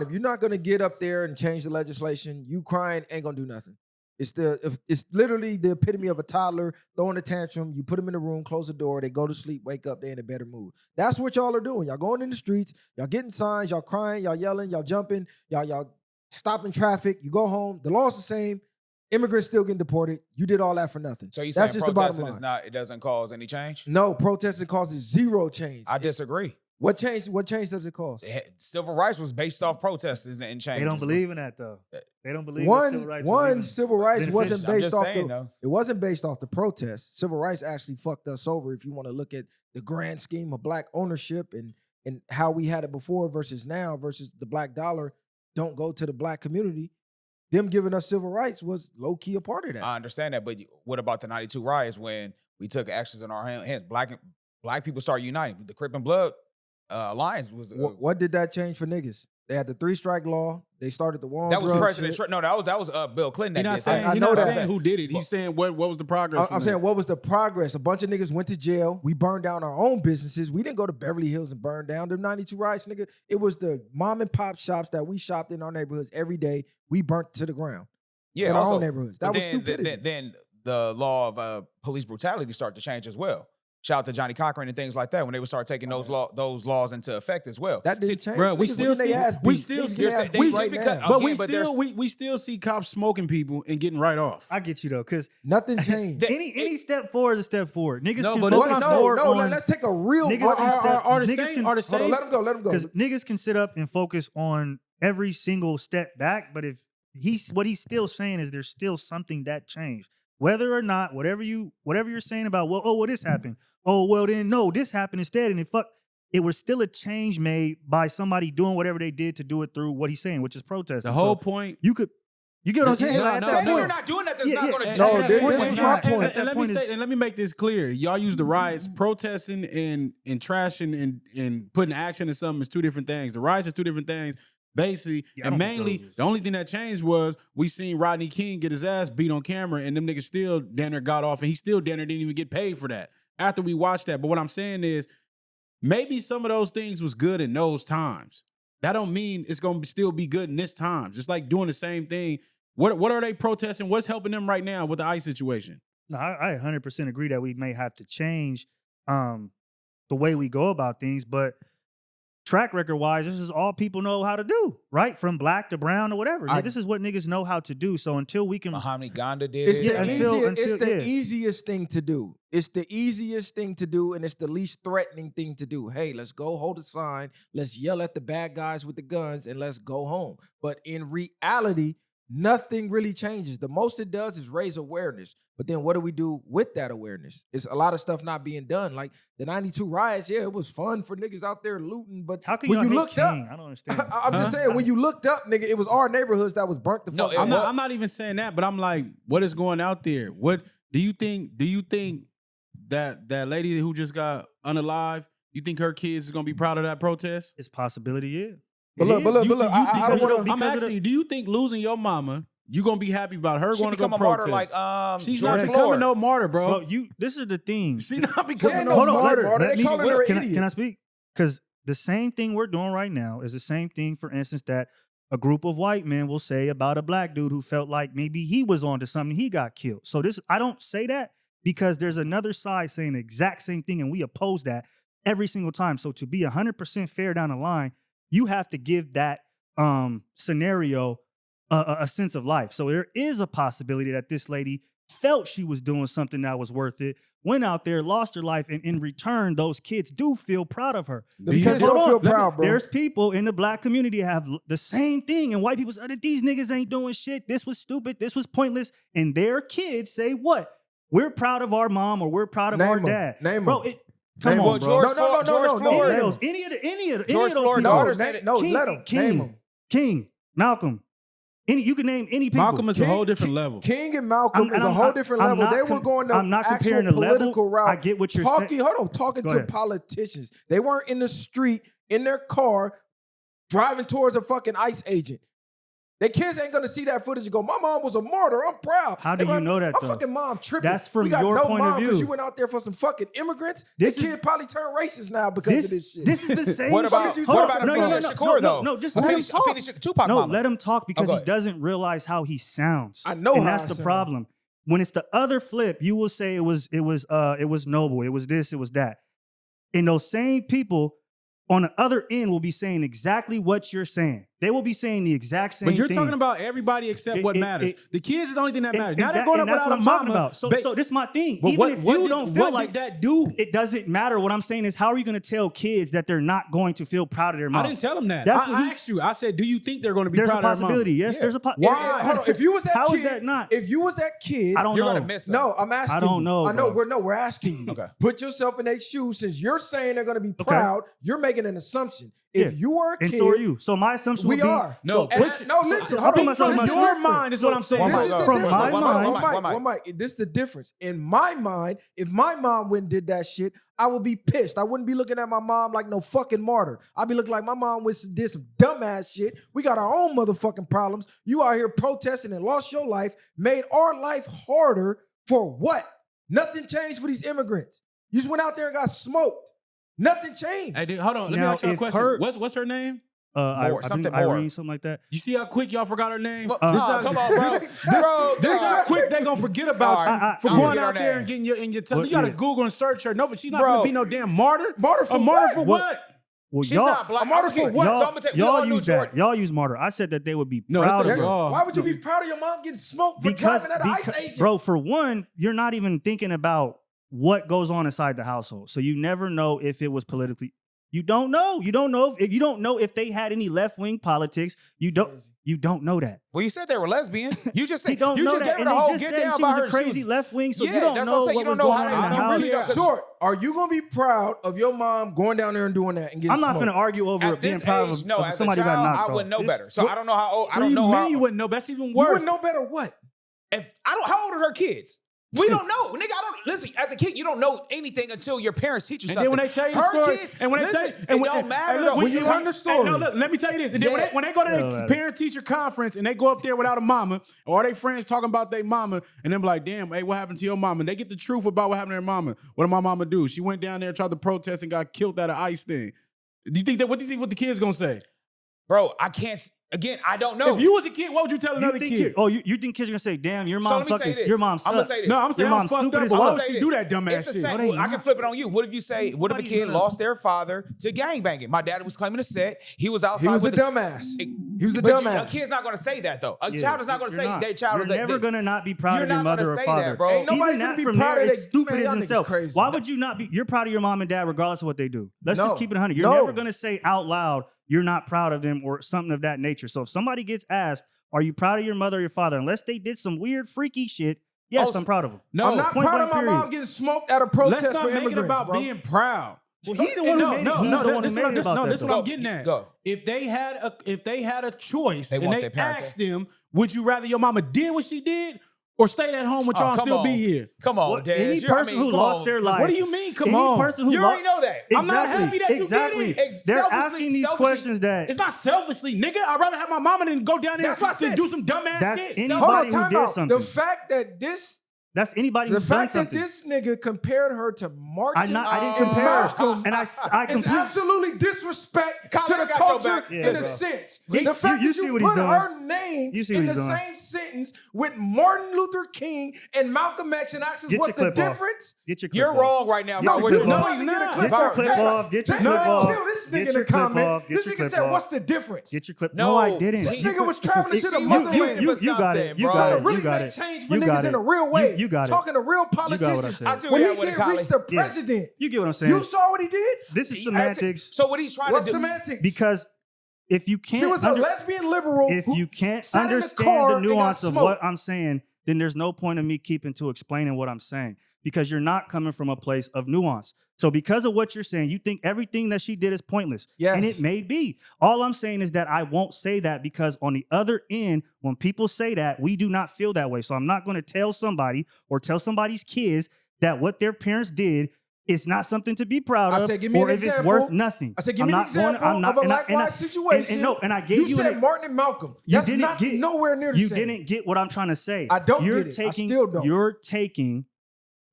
If you're not gonna get up there and change the legislation, you crying ain't gonna do nothing. It's literally the epitome of a toddler throwing a tantrum. You put them in the room, close the door, they go to sleep, wake up, they in a better mood. That's what y'all are doing. Y'all going in the streets, y'all getting signs, y'all crying, y'all yelling, y'all jumping, y'all stopping traffic. You go home, the law's the same. Immigrants still getting deported. You did all that for nothing. So you That's saying just the bottom protesting line. it doesn't cause any change? No, protesting causes zero change. I disagree. What change does it cause? Civil rights was based off protests and change. They don't believe in that though. They don't believe that civil rights. Civil rights wasn't based off it wasn't based off the protests. Civil rights actually fucked us over if you want to look at the grand scheme of black ownership and how we had it before versus now versus the black dollar don't go to the black community. Them giving us civil rights was low-key a part of that. I understand that, but what about the 92 riots when we took actions in our hands? Black people started uniting. The Crip and Blood Alliance was... what did that change for niggas? They had the 3-strike law. They started the war on drugs. That was President Trump. No, that was Bill Clinton. He's not saying who did it. He's saying what was the progress? I'm saying what was the progress? A bunch of niggas went to jail. We burned down our own businesses. We didn't go to Beverly Hills and burn down them 92 riots, nigga. It was the mom and pop shops that we shopped in our neighborhoods every day. We burnt to the ground. Yeah, in our own neighborhoods. That was stupid. Then the law of police brutality started to change as well. Shout out to Johnny Cochran and things like that when they would start taking those laws into effect as well. That didn't change. Bro, we still see cops smoking people and getting right off. I get you though, because nothing changed. any step forward is a step forward. Niggas no, can but focus forward on. Let's take a real. Are the same? Let them go. Because niggas can sit up and focus on every single step back, but if what he's still saying is there's still something that changed. Whether or not, whatever you're saying about, well, this happened. Oh, well, then, no, this happened instead. And it was still a change made by somebody doing whatever they did to do it through what he's saying, which is protesting. The whole point. You get what I'm saying? You're not doing that. That's not going to change. This is my point. And let me make this clear. Y'all use the riots, protesting and trashing and putting action in something is two different things. The riots is two different things. Basically, and mainly, the only thing that changed was we seen Rodney King get his ass beat on camera, and them niggas still down there got off, and he still down there didn't even get paid for that after we watched that. But what I'm saying is, maybe some of those things was good in those times. That don't mean it's gonna still be good in this time. Just like doing the same thing. What are they protesting? What's helping them right now with the ICE situation? No, I 100% agree that we may have to change the way we go about things, but track record wise, this is all people know how to do, right? From black to brown or whatever. This is what niggas know how to do. So until we can, Muhammad Gandhi did. It's the easiest thing to do. It's the easiest thing to do, and it's the least threatening thing to do. Hey, let's go hold a sign. Let's yell at the bad guys with the guns, and let's go home. But in reality, nothing really changes. The most it does is raise awareness. But then what do we do with that awareness? It's a lot of stuff not being done. Like the 92 riots, yeah, it was fun for niggas out there looting. But how can when you looked up, I don't understand. I'm just saying, when you looked up, nigga, it was our neighborhoods that was burnt the fuck up. I'm not even saying that, but I'm like, what is going out there? What do you think that lady who just got unalive, you think her kids is gonna be proud of that protest? It's possibility, yeah. But look, I'm asking you, do you think losing your mama, you gonna be happy about her going to go protest? Like, she's not becoming no martyr, bro. This is the thing. She's not becoming no martyr. Can I speak? Because the same thing we're doing right now is the same thing, for instance, that a group of white men will say about a black dude who felt like maybe he was onto something, he got killed. So I don't say that because there's another side saying the exact same thing, and we oppose that every single time. So to be 100% fair down the line, you have to give that scenario a sense of life. So there is a possibility that this lady felt she was doing something that was worth it, went out there, lost her life, and in return, those kids do feel proud of her. The kids don't feel proud, bro. There's people in the black community have the same thing, and white people say, these niggas ain't doing shit. This was stupid. This was pointless. And their kids say, what? We're proud of our mom or we're proud of our dad. Bro, come on, bro. No. Any of the George Floyd's daughter said it. No, let him. Name him. King, Malcolm. You can name any people. Malcolm is a whole different level. King and Malcolm is a whole different level. They were going the I'm not actual comparing the political level. route. I get what you're saying. Talking to politicians. They weren't in the street, in their car, driving towards a fucking ICE agent. Their kids ain't gonna see that footage and go, "My mom was a martyr. I'm proud." How do you know that, My though? fucking mom tripping. That's from we got your no point mom of because view. you went out there for some fucking immigrants. This This is- kid probably turned racist now because of this shit. This is the same What about shit. what Hold about on. a female Shakur though? No, just I let him finished, talk. I finished Tupac No, mama. let him talk because go he ahead. doesn't realize how he sounds. I know and how that's I the sound. problem. When it's the other flip, you will say it was noble, it was this, it was that. And those same people on the other end will be saying exactly what you're saying. They will be saying the exact same But you're thing. talking about everybody except what matters. The kids is the only thing that matters. And Now they're going up that's without what a I'm talking mama. about. So this is my thing. But Even if you don't feel what like did that do? it doesn't matter. What I'm saying is, how are you going to tell kids that they're not going to feel proud of their mom? I didn't tell them that. That's what I he's- asked you. I said, do you think they're going to be There's a proud of their mom? possibility. Yes, Yeah. there's a Why? Hold on. If you was that How kid, is that not? If you was that kid, I don't You're know. gonna miss them. No, I'm asking. I don't you. know, I know. bro. We're asking you. Okay. Put yourself in their shoes. Since you're saying they're going to be proud, you're making an assumption. If Yeah. you were a kid, And so are you. So my assumption we would be, are. No, And put- no, listen. I'll put hold on. myself in This my is shoes. Your different. mind is what I'm saying. One This mic, is go. the From difference. my mind- One mic. This is the difference. In my mind, if my mom went and did that shit, I would be pissed. I wouldn't be looking at my mom like no fucking martyr. I'd be looking like my mom did some dumbass shit. We got our own motherfucking problems. You out here protesting and lost your life, made our life harder for what? Nothing changed for these immigrants. You just went out there and got smoked. Nothing changed. Hey, dude, hold on. Let me Now, ask you a if question. her- What's her name? More, I something think Irene, more. something like that. You see how quick y'all forgot her name? Come This on, is how- bro. This is how quick they gonna forget about All you right. for I'll going get her out there name. and getting your in your. Well, You gotta yeah. Google and search her. No, but she's not Bro. gonna be no damn martyr. Martyr for A martyr what? for What? what? Well, She's y'all, not black. A martyr Okay, for what? so I'm y'all, gonna tell you, y'all we all use knew that. Jordan. Y'all use martyr. I said that they would be No, proud it's of a- her. oh. Why would you be proud of your mom getting smoked for driving at an ICE agent? Bro, for one, you're not even thinking about what goes on inside the household. So you never know if it was politically. You don't know. You don't know if you don't know if they had any left wing politics. You don't know that. Well, you said they were lesbians. You just said They don't you know just that, gave her and the they whole just get said down she by was her a crazy shoes. left wing. So Yeah, you don't that's know what I'm saying. what You was don't know going how on in they- the I don't house. really know. Short, are you gonna be proud of your mom going down there and doing that and getting I'm not smoked? going to argue over At being this proud age, of, no, of as a somebody who got child, knocked I off. wouldn't know This- better. So I don't know how old. I What do don't you know mean how. you wouldn't know? That's even You worse. wouldn't know better what? If I don't, how old are her kids? We don't know, nigga. I don't listen. As a kid, you don't know anything until your parents teach you And something. then when they tell you the her story, kids, and when they tell you, listen, and it when, don't matter. and look, though. when you you learn come, the story. No, look, let me tell you this. And then Yes. when they go to No, their that- parent-teacher conference and they go up there without a mama, or they friends talking about their mama, and then be like, damn, hey, what happened to your mama? And they get the truth about what happened to their mama. What did my mama do? She went down there, tried to protest, and got killed at an ICE thing. Do you think that? What do you think? What the kids gonna say? Bro, I can't. Again, I don't know. If you was a kid, what would you tell You another think kid? you think kids are going to say, damn, your So mom let me say fucking, this. your mom I'm gonna sucks. say this. No, I'm saying Your I'm mom's fucked stupid up, as but fuck. why I'll would say she this. do that dumbass It's the shit? same. What are you I can not? flip it on you. What if you say, what if a Nobody's kid gonna- lost their father to gangbanging? My dad was claiming a set. He was outside He was a with the dumbass. He was a But A dumbass. kid's not going to say that though. A Yeah, child is not going to you're say not. their child You're is never going to not be proud You're of your not gonna mother or say father. that, bro. Ain't nobody Even gonna that be from proud there of is they- stupid man, as y'all niggas itself. crazy. Why would you not be? You're proud of your mom and dad regardless of what they do. Let's just No. keep it 100. You're No. never going to say out loud you're not proud of them or something of that nature. So if somebody gets asked, are you proud of your mother or your father? Unless they did some weird freaky shit, yes, Also, I'm proud of them. No, I'm not point proud of blank my period. mom getting smoked at a protest let's not for make it immigrants, about bro. being proud. Well, he the one who made it. He's the one who this made it about that, this what though. I'm getting at. Go. If they had a choice They and want they their parents asked them, would you rather your mama did what she did or stayed at home with y'all and come still on. be here? Come on, Well, Dez. any person who come lost on. their life. What do you mean? Come Any on. person who You already know that. I'm not happy that you did exactly. it. They're Selfishly- asking these selfishly- questions that It's not selfishly, nigga. I'd rather have my mama than go down there That's what I and said. do some dumbass That's shit. any- Hold on, Anybody who time did out. something. The fact that this, that's anybody the who's done fact that something. this nigga compared her to Martin I didn't and compare. Malcolm And I is completely. absolutely disrespect Kyle, to I the got your culture back. Yeah, in a bro. sense. You- The fact you that see you what he's put doing. her name You see in what the he's doing. same sentence with Martin Luther King and Malcolm X and Axis, Get what's your the clip off. difference? Get your clip You're off. wrong right now. Get about your what clip you're off. doing. No, he's not. Get your clip off. Get your They clip gonna off. kill this nigga Get in the your clip comments. off. Get This your nigga clip said, off. what's the difference? Get your clip. No, No, I didn't. This nigga was traveling to the You- Muslim you- land. you- You got it. You bro. got trying it. to really You got make it. change for You got niggas in it. a real way. You got it. Talking to real You got what I politicians. said. I see When where he you at with did it, reach Kyle. the Yeah. president, You get what I'm saying? you saw what he did? This is semantics So what he's trying What's to do? semantics? because if you can't she was a lesbian liberal. if who you can't sat in the understand car the and got nuance of smoked. what I'm saying, then there's no point of me keeping to explaining what I'm saying because you're not coming from a place of nuance. So because of what you're saying, you think everything that she did is pointless. Yes. And it may be. All I'm saying is that I won't say that because on the other end, when people say that, we do not feel that way. So I'm not going to tell somebody or tell somebody's kids that what their parents did it's not something to be proud of, I said, give me or an if example. it's worth nothing. I said, give me an example of a likewise situation. And I gave you said Martin and Malcolm. You That's didn't not get nowhere near the You same. didn't get what I'm trying to say. I don't get it. I still don't.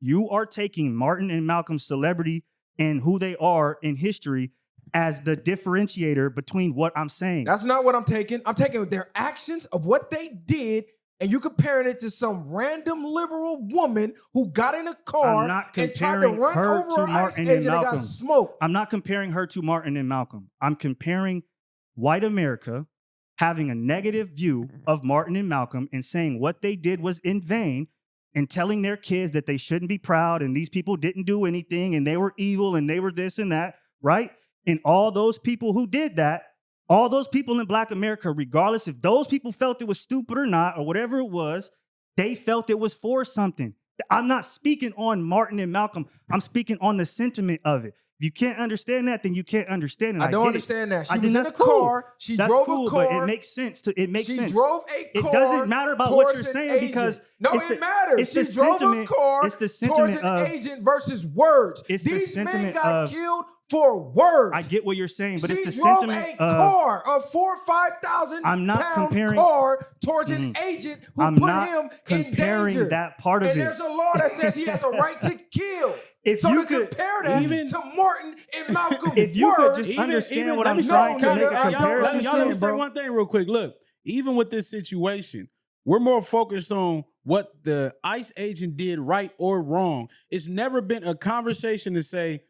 You are taking Martin and Malcolm's celebrity and who they are in history as the differentiator between what I'm saying. That's not what I'm taking. I'm taking their actions of what they did, and you comparing it to some random liberal woman who got in a car and tried to run over an ICE agent and got smoked. I'm not comparing her to Martin and Malcolm. I'm comparing white America having a negative view of Martin and Malcolm and saying what they did was in vain and telling their kids that they shouldn't be proud and these people didn't do anything and they were evil and they were this and that, right? And all those people who did that, all those people in Black America, regardless if those people felt it was stupid or not, or whatever it was, they felt it was for something. I'm not speaking on Martin and Malcolm. I'm speaking on the sentiment of it. If you can't understand that, then you can't understand it. I don't understand that. She was in a car. She drove a car. But it makes sense. It makes sense. She drove a car. It doesn't matter about what you're saying because it matters. She drove a car towards an agent versus words. These men got killed for words. I get what you're saying, but it's the sentiment. sentiment She drove a car, a 4,000 or 5,000 pound car towards an agent who put him in danger. That part of it. And there's a law that says he has a right to kill. If so you to could compare that to Martin and Malcolm, if you could just understand what I'm trying to make a comparison. Y'all let me say one thing real quick. Look, even with this situation, we're more focused on what the ICE agent did right or wrong. It's never been a conversation to say,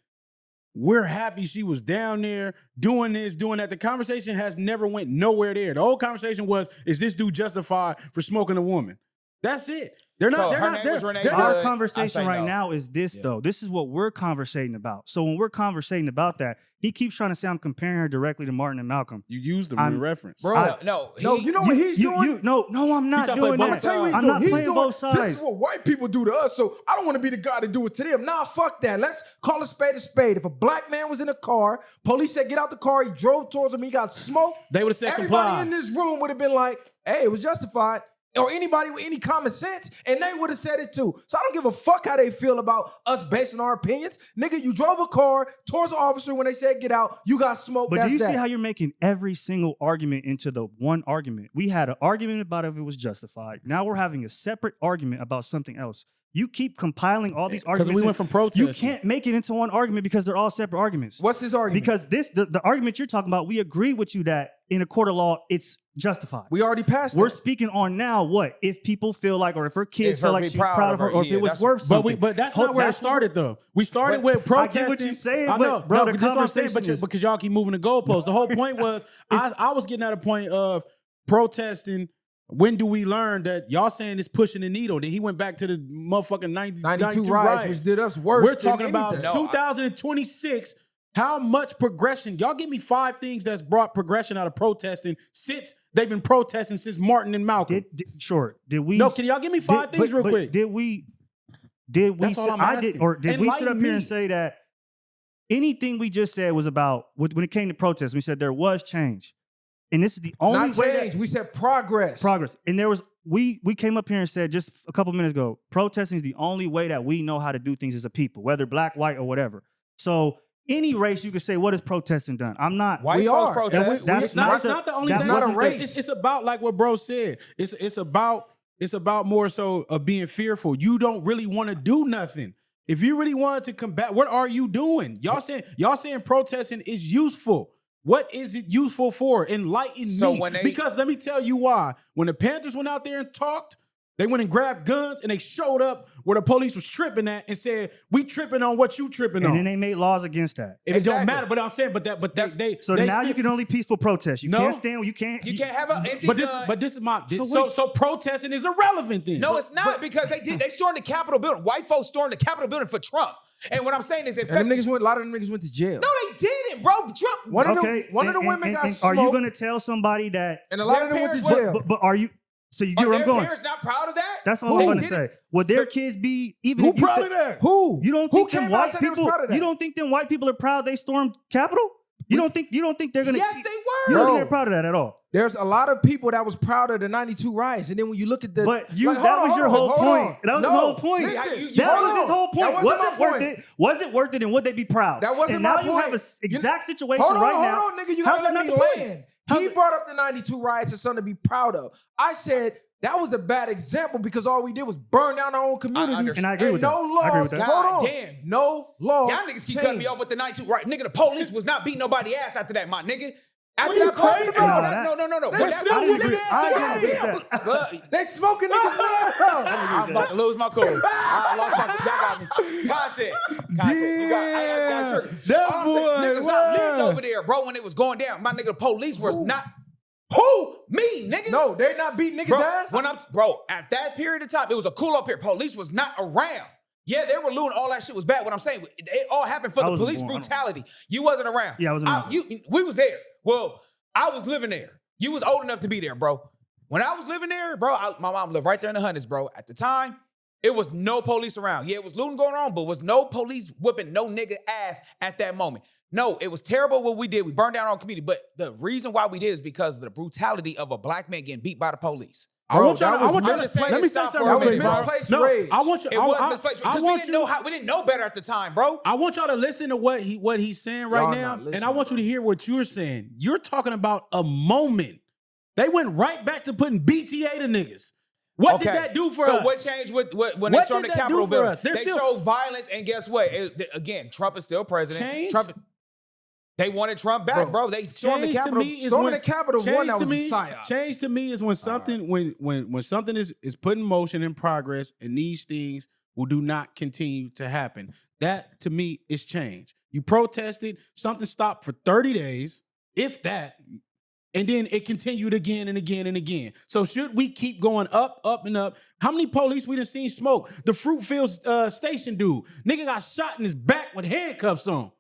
we're happy she was down there doing this, doing that. The conversation has never went nowhere there. The whole conversation was, is this dude justified for smoking a woman? That's it. Our conversation right now is this, though. This is what we're conversating about. So when we're conversating about that, he keeps trying to say I'm comparing her directly to Martin and Malcolm. You used them in reference. Bro, you know what he's doing? No, I'm not doing that. I'm not playing both sides. This is what white people do to us, so I don't want to be the guy to do it to them. Nah, fuck that. Let's call a spade a spade. If a black man was in a car, police said, get out the car, he drove towards him, he got smoked. They would have said everybody comply. in this room would have been like, hey, it was justified. Or anybody with any common sense, and they would have said it too. So I don't give a fuck how they feel about us basing our opinions. Nigga, you drove a car towards an officer when they said get out, you got smoked. But do you see how you're making every single argument into the one argument? We had an argument about if it was justified. Now we're having a separate argument about something else. You keep compiling all these arguments. Because we went from protesting. You can't make it into one argument because they're all separate arguments. What's this argument? Because the argument you're talking about, we agree with you that in a court of law, it's justified. We already passed We're that. speaking on now what? If people feel like, or if her kids feel like she's proud of her, or if it was worth something. But that's not where it started, though. We started with protesting. I get what you're saying, I know, bro, the that's what I'm saying, conversation is... because y'all keep moving the goalposts. The whole point was, I was getting at a point of protesting. When do we learn that y'all saying it's pushing the needle? Then he went back to the motherfucking 92 riots, which did us worse. We're talking about 2026. How much progression? Y'all give me 5 things that's brought progression out of protesting since they've been protesting since Martin and Malcolm. Did we? No, can y'all give me 5 things real quick? Did we? That's all I'm asking. Did we sit up here and say that anything we just said was about when it came to protest? We said there was change. And this is the only way change. We said progress. Progress. And there was we came up here and said just a couple minutes ago, protesting is the only way that we know how to do things as a people, whether black, white, or whatever. So any race, you could say, what has protesting done? I'm not. White folks protesting. It's not the only thing. Not a race. It's about like what bro said. It's about more so of being fearful. You don't really want to do nothing. If you really wanted to combat, what are you doing? Y'all saying protesting is useful. What is it useful for? Enlighten me. Because let me tell you why. When the Panthers went out there and talked, they went and grabbed guns and they showed up where the police was tripping at and said, we tripping on what you tripping on. And then they made laws against that. It don't matter, but I'm saying, So now you can only peaceful protest. You can't have an empty So protesting is irrelevant then. No, it's not because they stormed the Capitol building. White folks stormed the Capitol building for Trump. And what I'm saying is, a lot of them niggas went to jail. No, they didn't, bro. Trump. One of the women got smoked. Are you going to tell somebody that? And a lot of them went to jail. But are you? So you get where I'm going. Their parents not proud of that? That's all I'm going to say. Would their kids be even? Who proud of that? Who? You don't think them white people? You don't think them white people are proud they stormed Capitol? You don't think they're going to? Yes, they You don't get proud of that at all. There's a lot of people that was proud of the 92 riots, and then when you look at the, that was your whole point. That was his whole point. Listen, that was his whole point. Was it worth it? Was it worth it? And would they be proud? That wasn't and my now point. you have an exact situation hold on, right now. Hold on, nigga. You gotta let me land. He brought up the 92 riots as something to be proud of. I said that was a bad example because all we did was burn down our own communities. And I agree with that. No laws. Hold on. Damn. No laws. Y'all niggas keep cutting me off with the 92 right. Nigga, the police was not beating nobody ass after that, my nigga. After that, no. They smoking niggas. I'm about to lose my cool. I lost my cool. Y'all got me. Content. You got that boy. Niggas not lived over there, bro, when it was going down. My nigga, the police was not. Who? Me, nigga. No, they not beating niggas' ass. At that period of time, it was a cool up here. Police was not around. Yeah, they were looting. All that shit was bad. What I'm saying, it all happened for the police brutality. You wasn't around. Yeah, I wasn't. We was there. Well, I was living there. You was old enough to be there, bro. When I was living there, bro, my mom lived right there in the hundreds, bro. At the time, it was no police around. Yeah, it was looting going on, but was no police whipping no nigga ass at that moment. No, it was terrible what we did. We burned down our own community. But the reason why we did is because of the brutality of a black man getting beat by the police. Bro, let me say something. That was misplaced rage. I want you. It was misplaced because we didn't know better at the time, bro. I want y'all to listen to what he's saying right now, and I want you to hear what you're saying. You're talking about a moment. They went right back to putting BTA to niggas. What did that do for us? So what changed when they stormed the Capitol building? They showed violence, and guess what? Again, Trump is still president. They wanted Trump back, bro. They stormed the Capitol. Storming the Capitol, one that was a psyop. Change to me is when something when something is put in motion in progress, and these things do not continue to happen. That to me is change. You protested, something stopped for 30 days, if that, and then it continued again and again and again. So should we keep going up, up, and up? How many police we done seen smoke? The Fruitfield station dude, nigga got shot in his back with handcuffs on.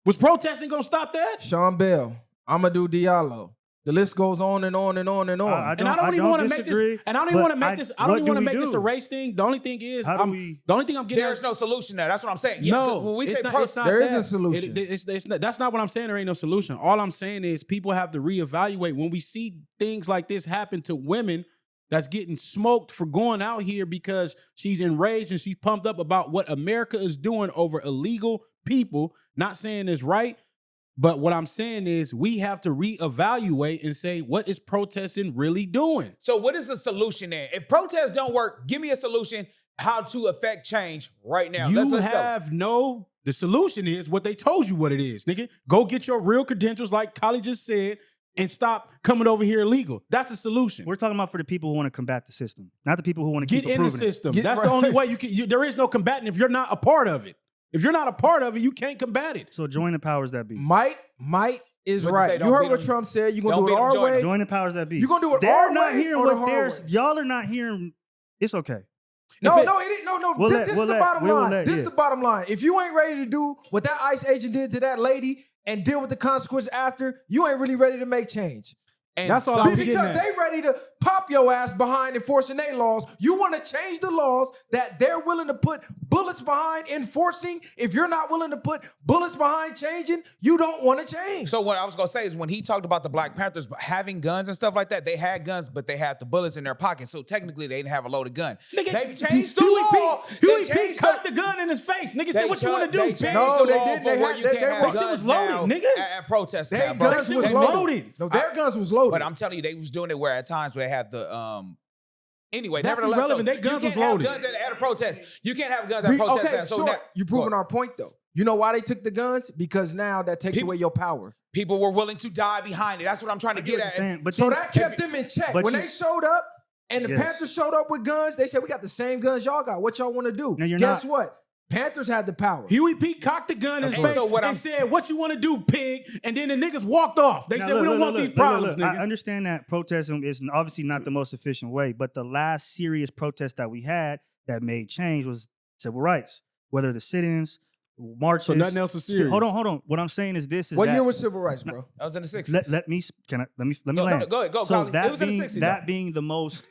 Was protesting gonna stop that? Sean Bell, Amadou Diallo. The list goes on and on and on and on. I don't even want to make this. And I don't even want to make this. I don't even want to make this a race thing. The only thing is, the only thing I'm getting. There's no solution there. That's what I'm saying. No, when we say there is a solution. That's not what I'm saying. There ain't no solution. All I'm saying is people have to reevaluate when we see things like this happen to women that's getting smoked for going out here because she's enraged and she's pumped up about what America is doing over illegal people. Not saying it's right, but what I'm saying is we have to reevaluate and say, what is protesting really doing? So what is the solution then? If protests don't work, give me a solution how to affect change right now. The solution is what they told you what it is, nigga. Go get your real credentials like Kali just said and stop coming over here illegal. That's the solution. We're talking about for the people who want to combat the system, not the people who want to keep in the system. That's the only way you can. There is no combating if you're not a part of it. If you're not a part of it, you can't combat it. So join the powers that be. Might is right. You heard what Trump said. You're going to do it our way. Join the powers that be. You're going to do it our way. They're not hearing what theirs. Y'all are not hearing. It's okay. No. This is the bottom line. This is the bottom line. If you ain't ready to do what that ICE agent did to that lady and deal with the consequences after, you ain't really ready to make change. And that's all I'm getting at. Because they ready to pop your ass behind enforcing their laws. You want to change the laws that they're willing to put bullets behind enforcing. If you're not willing to put bullets behind changing, you don't want to change. So what I was going to say is when he talked about the Black Panthers having guns and stuff like that, they had guns, but they had the bullets in their pockets. So technically they didn't have a loaded gun. Nigga, they changed the law. Huey P cut the gun in his face. Nigga said, what you want to do? They changed the law for where you can't have guns was loaded, nigga. At protests now, their bro. guns was loaded. No, their guns was loaded. But I'm telling you, they was doing it where at times where they had the anyway, that's irrelevant. Their guns was loaded. You can't have guns at a protest. You can't have guns at a protest. Okay, so now, you're proving our point though. You know why they took the guns? Because now that takes away your power. People were willing to die behind it. That's what I'm trying to get at. But so that kept them in check. When they showed up and the Panthers showed up with guns, they said, we got the same guns y'all got. What y'all want to do? Guess what? Panthers had the power. Huey P cocked the gun in his face and said, what you want to do, pig? And then the niggas walked off. They said, we don't want these problems, nigga. I understand that protesting is obviously not the most efficient way, but the last serious protest that we had that made change was civil rights, whether the sit-ins, marches. So nothing else was serious. Hold on. What I'm saying is this: what year was civil rights, bro? I was in the 60s. Let me land. Go, so it was in the 60s. That being the most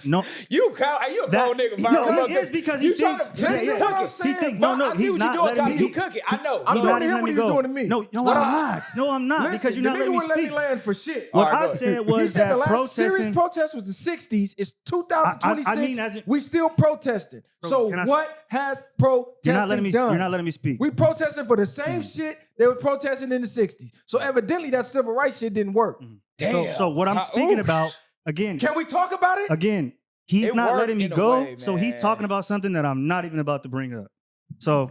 No, You a grown nigga. No, he is because he thinks. Listen what I'm saying. He thinks. Bro, No, I see he's what not you doing, letting Kyle. me. You cooking. I know. I'm He's not not hearing what letting he's me doing go. to me. No, I'm not. No, I'm not. Listen, Because you're not the letting nigga me wouldn't let me speak. land for shit. What All right, I go ahead. said He was said the that last serious protesting. protest was the 60s. It's 2026. I mean, as in- we still protesting. Bro, So can I- what has You're not letting protesting me. done? You're not letting me speak. We protesting for the same shit they were protesting in the 60s. So evidently that civil rights shit didn't work. Damn. So what I'm speaking about again. Can we talk about it? Again, he's It not worked letting me in a go. way, So he's man. talking about something that I'm not even about to bring up. So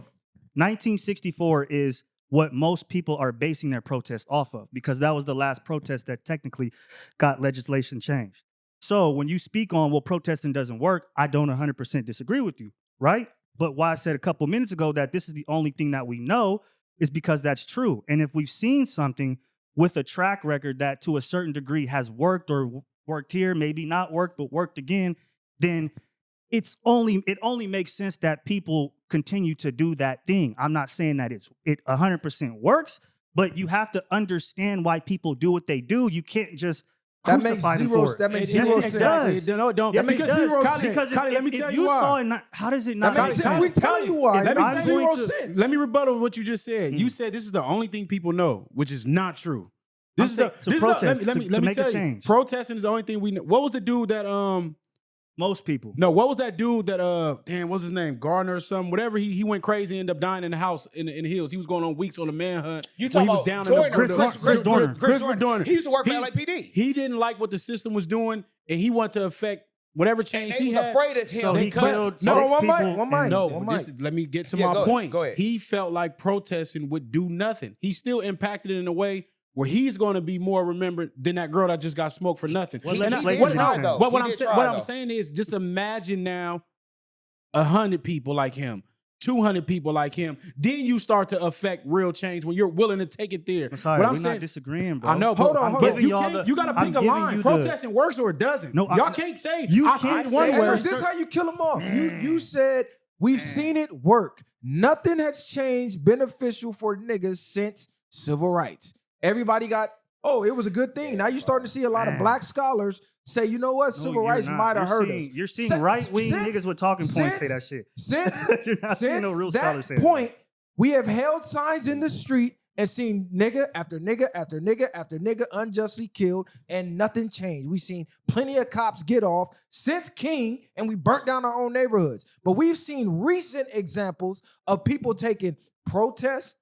1964 is what most people are basing their protest off of because that was the last protest that technically got legislation changed. So when you speak on, well, protesting doesn't work, I don't 100% disagree with you, right? But why I said a couple minutes ago that this is the only thing that we know is because that's true. And if we've seen something with a track record that to a certain degree has worked or worked here, maybe not worked, but worked again, then it only makes sense that people continue to do that thing. I'm not saying that it 100% works, but you have to understand why people do what they do. You can't just That makes crucify them zero. for it. That makes Yes, zero it sense. does. No, it don't. Yes, That it makes does. zero Because sense. Kali, let me tell you you why. saw it, how does it not That make makes sense? sense. We tell you why. Let That me makes say- zero going to- sense. Let me rebuttal what you just said. You said this is the only thing people know, which is not true. I'm This is saying the to this is the- protest, let me to make a tell you. change. Protesting is the only thing we know. What was the dude that Most people. No, what was that dude that what's his name? Gardner or something? Whatever he went crazy, ended up dying in the house in the hills. He was going on weeks on a manhunt. You when talking he was about down Dorner, in the Chris Dorner. He used to work for LAPD. He didn't like what the system was doing, and he wanted to affect whatever change They he was had. afraid of him. So he because- killed No, six one people. mic, one mic. and- No, One this mic. is, let me get to Yeah, my go ahead, point. go ahead. He felt like protesting would do nothing. He still impacted it in a way where he's going to be more remembered than that girl that just got smoked for nothing. Well, He legislation did did try, change. though. What He I'm did saying, try, what I'm though. saying is, just imagine now 100 people like him, 200 people like him. Then you start to affect real change when you're willing to take it there. I'm sorry, what I'm we're saying, not disagreeing, bro. I know, Hold but on, I'm hold on. giving y'all you got to I'm pick a giving line. you the- Protesting works or it doesn't. No, Y'all can't say you I can't see one say- Hey, word. look, this is how you kill them off. You said we've seen it work. Nothing has changed beneficial for niggas since civil rights. Everybody got, oh, it was a good thing. Now you're starting to see a lot of Man. black scholars say, you know what, No, civil you're rights not. might have You're hurt seeing- us. You're seeing Since- right-wing since- niggas with talking points say since- that shit. Since, You're not seeing no real scholars say that that. point, we have held signs in the street and seen nigga after nigga after nigga after nigga unjustly killed, and nothing changed. We've seen plenty of cops get off since King, and we burnt down our own neighborhoods. But we've seen recent examples of people taking protest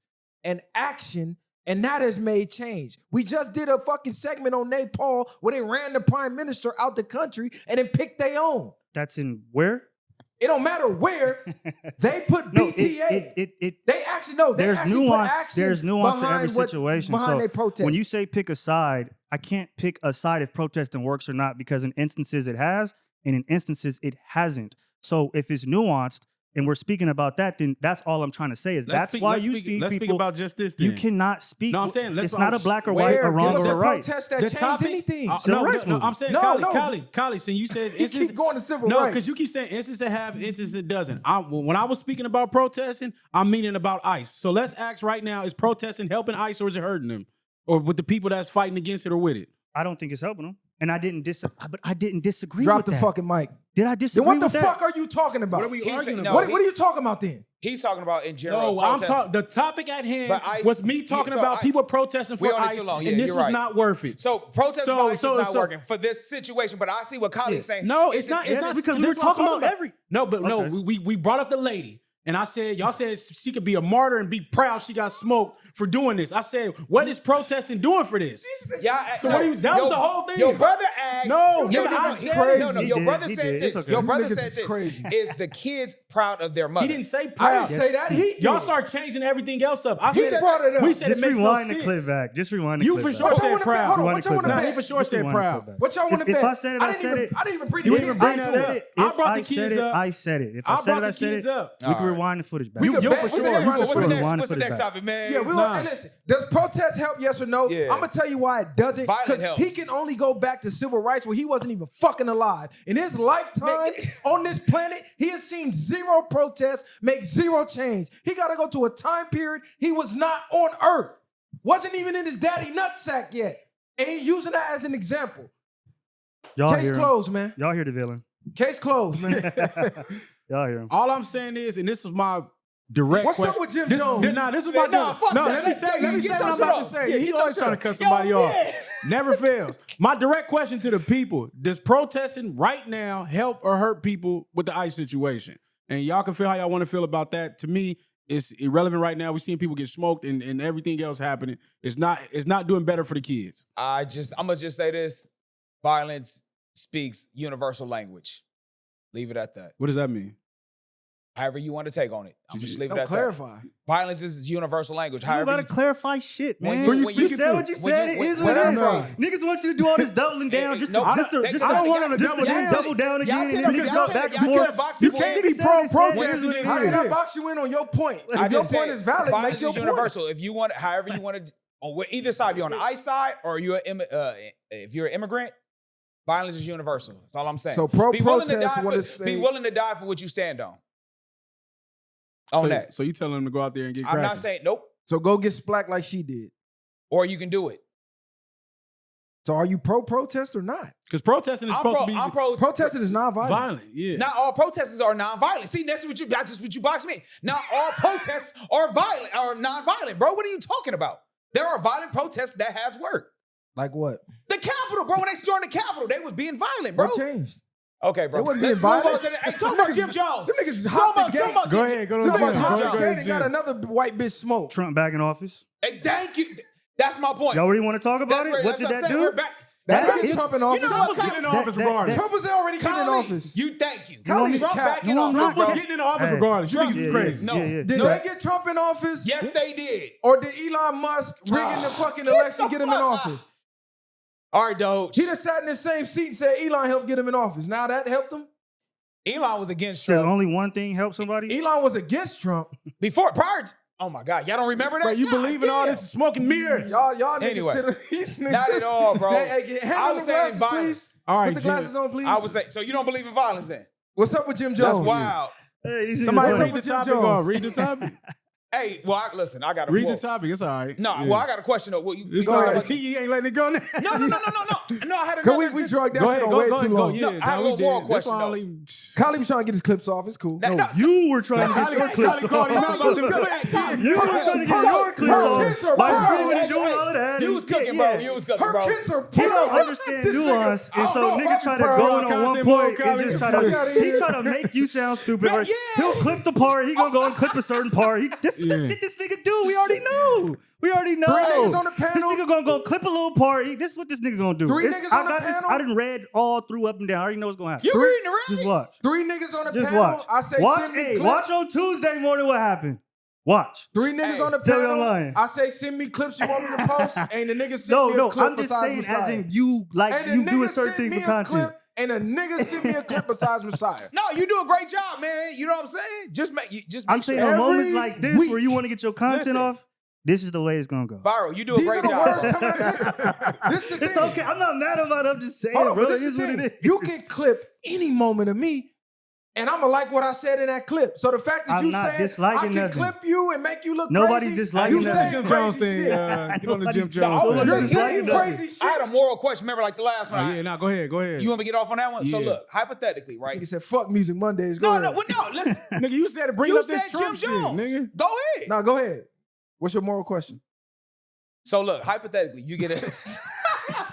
and action, and that has made change. We just did a fucking segment on Nepal where they ran the prime minister out the country and then picked their own. That's in where? It don't matter where they put No, BTA. it They actually know. They there's actually nuance. Put action There's nuance to behind every what- situation. behind So their protest. when you say pick a side, I can't pick a side if protesting works or not because in instances it has, and in instances it hasn't. So if it's nuanced and we're speaking about that, then that's all I'm trying to say is that's why you see Let's speak people. about just this. You then. cannot speak. No, I'm saying, let's- it's not a black or white, Where? a wrong Give us or a a right. protest that The changed topic, anything. no, Civil rights no, movement. I'm saying, No, Kali, so you said You keep going to civil no, rights. because you keep saying instances that have, instances that doesn't. When I was speaking about protesting, I'm meaning about ICE. So let's ask right now: is protesting helping ICE or is it hurting them, or with the people that's fighting against it or with it? I don't think it's helping them, and I didn't disagree. Drop with the that. fucking mic. Did I Then disagree what the with that? fuck are you talking about? What are we He arguing said- about? no, What are you talking about then? He's talking about in general. No, I'm protesting. talking. The topic at hand But ICE- was me talking so about I- people protesting we for on it ICE, too long. Yeah, and this you're was right. not worth it. So protest So- violence so- is not so- working for this situation, but I see what Kylie's saying. No, it's not. It's Yes, not because this we're is what I'm talking about every. No, but no, Okay. we brought up the lady. And I said, y'all said she could be a martyr and be proud she got smoked for doing this. I said, what is protesting doing for this? So what do you- that was the whole thing. Your brother asked. No, your, nigga, I no, said crazy. no, no. He Your did, brother he said did. this. It's okay. Your brother Niggas said is this. crazy. Is the kids proud of their mother? He didn't say I proud. didn't say that. He Y'all did. start changing everything else up. I He said brought it up. We said Just it makes no rewind the sense. clip back. Just rewind the You clip for back. sure What y'all said wanna bet? proud. Hold on, Rewind what the y'all clip wanna back. Nah, he bet? for sure Just said rewind the proud. clip back. What y'all want to If bet? I said it, I said it. I didn't even bring You the didn't kids bring into that it. up. I brought the said kids it. up. I said it. If I I said brought it, the I said kids it. up. We can All right. rewind the footage back. We could Yo, bet. for What's sure. the next- You for what's the sure. next- Rewind What's the the next footage topic, man? Yeah, we Nah. and listen. Does protest help? Yes or no? Yeah. I'm gonna tell you why it doesn't. Violence Because helps. he can only go back to civil rights where he wasn't even fucking alive. In his lifetime on this planet, he has seen zero protests make zero change. He got to go to a time period he was not on Earth, wasn't even in his daddy nutsack yet, and he using that as an example. Y'all Case hear him. closed, man. Y'all hear the villain. Case closed, man. Y'all hear him. All I'm saying is, and this was my direct What's question. up with Jim Jones? This was my let me say what I'm about to say. He always trying to cut somebody off. Never fails. My direct question to the people: does protesting right now help or hurt people with the ICE situation? And y'all can feel how y'all want to feel about that. To me, it's irrelevant right now. We're seeing people get smoked and everything else happening. It's not doing better for the kids. I'm gonna just say this: violence speaks universal language. Leave it at that. What does that mean? However you want to take on it. I'm just leave it at clarify. that. Violence is universal language. You gotta clarify shit, man. When You said what you said. It is what it is. Niggas want you to do all this doubling down just to I don't want them to double down. again and then niggas go back and You forth. can't can't be pro-protesting. How can I box you in on your point? If your point is valid, make your point. Universal. If you want, however you want to, on either side, you're on the ICE side or if you're an immigrant, violence is universal. That's all I'm saying. So pro-protest want to say, be willing to die for what you stand on. That. So you telling them to go out there and get cracking? I'm not saying nope. So go get splacked like she did. Or you can do it. So are you pro-protest or not? Because protesting is supposed to be protesting is non-violent. violent. Yeah. Not all protesters are non-violent. See, that's what you box me. Not all protests are violent or non-violent, bro. What are you talking about? There are violent protests that has worked. Like what? The Capitol, bro. When they stormed the Capitol, they was being violent, bro. What changed? Okay, bro. They wasn't being Let's move on violent. to the. Hey, talk about Jim Jones. Them niggas hopped the gate. Go ahead. Go Them to niggas hopped Jim. the gate and got another white bitch smoked. Trump back in office. Hey, thank you. That's my point. Y'all really want to talk about it? What did that do? That's getting Trump in office. Trump was getting in office regardless. Trump was already getting in office. Thank you. Trump back in office, Trump was bro. getting in office regardless. You think this is crazy? No. Did they get Trump in office? Yes, they did. Or did Elon Musk rigging the fucking election get him in office? All right, Doge. He just sat in the same seat and said Elon helped get him in office. Now that helped him? Elon was against Does Trump. only one thing help somebody? Elon was against Trump. Prior to, oh my God, y'all don't remember that? But you believe in all this smoke and mirrors. Y'all niggas Anyway, sit these niggas. not at all, bro. Hey, I was saying glasses, violence. please. All right, Put the glasses on, please. I would say, so you don't believe in violence then? What's up with Jim That's Jones? wild. Hey, these Somebody niggas read funny. the topic off. Read the topic. Hey, well, listen, I got a Read the topic. It's all right. No, Yeah. well, I got a question though. Well, It's all right. He ain't letting it go now. No, I had Cause another. we drug that Go shit ahead. on way Go too long. Yeah, I have a moral question, though. Kylie was trying to get his clips off. It's cool. No, You were trying to get your clips called him out about the off. clips. You were trying to get your clips off by screaming and doing all of that. You was cooking, bro. You was cooking, Her bro. kids are He don't poor. understand This nuance, nigga- and so I don't know nigga if try I'm to proud go of in on one content point mode, and just try Fuck to outta he here. try to make you sound stupid. Right? Yeah. He'll clip the part. He gonna go and clip a certain part. This is the Yeah. shit this nigga do. We already know. We already know. Three niggas on the This panel. nigga gonna go clip a little part. This is what this nigga gonna do. Three It's- niggas I on the got this. panel? I done read all through up and down. I already know what's gonna happen. You reading the Just rally? watch. 3 niggas on the Just panel. watch. I say Watch. send me Hey, clips. watch on Tuesday morning what happened. Watch. 3 niggas Hey, on the tell me I'm panel. lying. I say send me clips you want me to post. And the nigga send No, me a no. clip I'm just besides saying, Messiah. as in you like And the you do a nigga certain sent thing me for a content. clip, and a nigga sent me a clip besides Messiah. No, you do a great job, man. You know what I'm saying? Just make I'm saying sure. on moments Every like this week. where you want to get your content Listen. off, this is the way it's gonna go. Viral, you do a These great are the job. words coming out. This is the It's thing. okay. I'm not mad about it. I'm just saying, Hold on, bro. but It this is is the what thing. it is. You can clip any moment of me, and I'ma like what I said in that clip. So the fact that I'm you not said disliking I can nothing. clip you and make you look Nobody's crazy, disliking you nothing. saying Jim crazy Jones thing. shit. Get on the Jim Nobody's- Jones Nobody's thing. You're disliking saying nothing. crazy shit. I had a moral question. Remember, like the last one. Yeah, go ahead. Go ahead. You want me to get off on that one? So Yeah. look, hypothetically, right? Nigga said, "Fuck Music Mondays." Go No, ahead. no, well, no. Listen. Nigga, you said to bring You up this said Trump Jim shit, Jones. nigga. Go ahead. Now go ahead. What's your moral question? So look, hypothetically, you get a.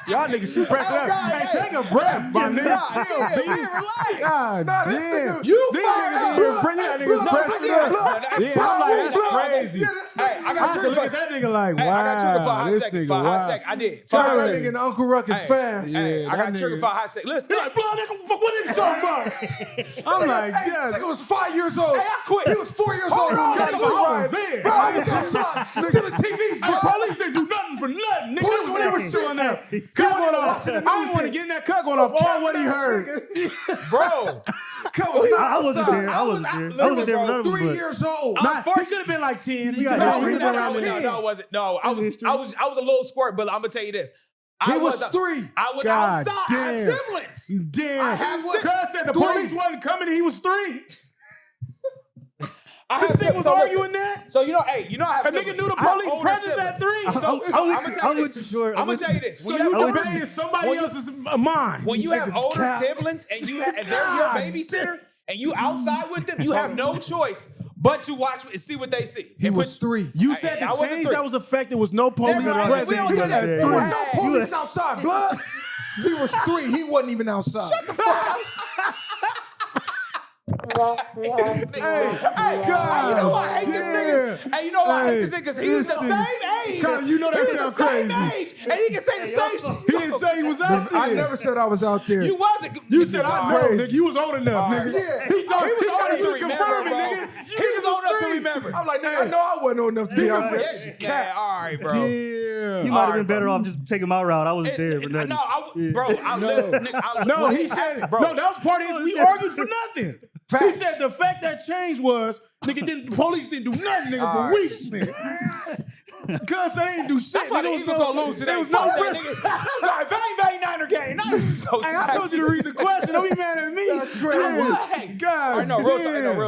Y'all niggas too pressed up. Hey, take a breath, my nigga. Chill, B. Relax. God Nah, this damn. nigga- These Look, niggas in here bring y'all niggas look, pressed look, up. look. Yeah, I'm like, that's crazy. Yeah, this Hey, I I got have to triggered look at that nigga like, Hey, I got triggered for a wow, hot this second. nigga, For a hot wow. second. I did. For a Shout hot out that second. nigga and Uncle Ruckus Hey, fast. Hey, Yeah, I got that triggered nigga- for a hot second. Listen, He like, blood nigga, fuck, what niggas talking about? I'm like, Hey, yeah. this nigga was 5 years old. Hey, I quit. He was 4 years Hold old. on, Got nigga, the I ride. was there. Bro, I was outside. Look at the TV. The police didn't do nothing for nothing. Nigga, Police that's what they were didn't. showing up. He Cut wasn't one off. watching the I didn't news want to then. get in that cut one off. All what he heard. bro. Come on, I wasn't there. I wasn't there. I wasn't there for none of them. 3 but- years old. Nah, he should have been like 10. He got got history. history. No, it wasn't. No, I was a little squirt, but I'm gonna tell you this. He was 3. I was God outside. I had damn. semblance. Damn. I have Cuz said the three. police wasn't coming and he was 3. This nigga was arguing that. So you know, hey, you know I have A nigga knew the police presence at 3. So I'm gonna tell you this. So you debated somebody else's mind. When you have older siblings and they're your babysitter and you outside with them, you have no choice but to watch and see what they see. He was 3. You said the change that was affected was no police presence. We don't say that. There was no police outside, blood. He was 3. He wasn't even outside. Shut the fuck up. Hey, God, you know why I hate this nigga? Hey, you know why I hate this nigga? Because he's the same age. Connor, you know that sounds crazy. Age, and he can say the same shit. He didn't say he was out there. I never said I was out there. You wasn't. You said I know, nigga. You was old enough, nigga. Yeah. He thought He was old enough to confirm remember, it, bro. nigga. He was old enough to remember. I'm like, nigga, I know I wasn't old enough to be out there. Yes, you can. All right, bro. Yeah. You might have been better off just taking my route. I was there for nothing. No, he said, bro. No, that was part of his. We argued for nothing. Facts. He said the fact that changed was, nigga, the police didn't do nothing, nigga, for weeks, nigga. Cuz they didn't do shit. That's why the Eagles gonna lose today. There was no nigga. Bang, bang, Niner game. Hey, I told you to read the question. Don't be mad at me. That's crazy. God, I know, real